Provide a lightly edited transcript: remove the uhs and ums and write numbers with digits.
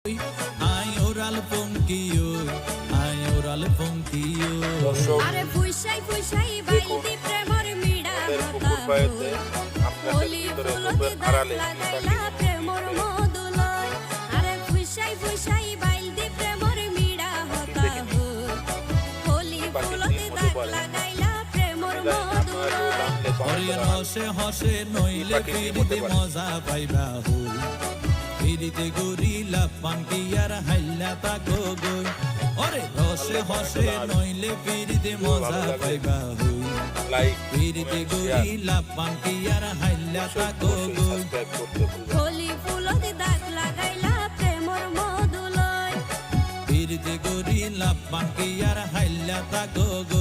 Ay oral punkiyo, ay oral punkiyo. আরে ফুইসাই ফুইসাই বাইলতি প্রেমর মিড়া পুকুর পাড়েতে আপনাদের হোলি ভিতরে ফুলতে নতুন দাগ আড়ালে লাগাইলা প্রেমর মধুলয় আরে ফুইসাই ফুইসাই বাইলতি প্রেমর মিড়া হতা হো হোলি ফুলতে দাগ লাগাইলা প্রেমর মধুলয় ওরে হসে হসে নইলে ফিরিতে মজা পাইবা হই ফিরিতে গরিলা পানকি আর হাইলা তাকো গই ওরে হসে হসে নইলে ফিরিতে মজা পাইবা হই লাইক ফিরিতে গরিলা পানকি আর হাইলা তাকো গই সাবস্ক্রাইব করতে ভুলবেন না। হোলি ফুলতে দাগ লাগাইলা প্রেমর মধুলয় ফিরিতে গরিলা পানকি আর হাইলা তাকো গই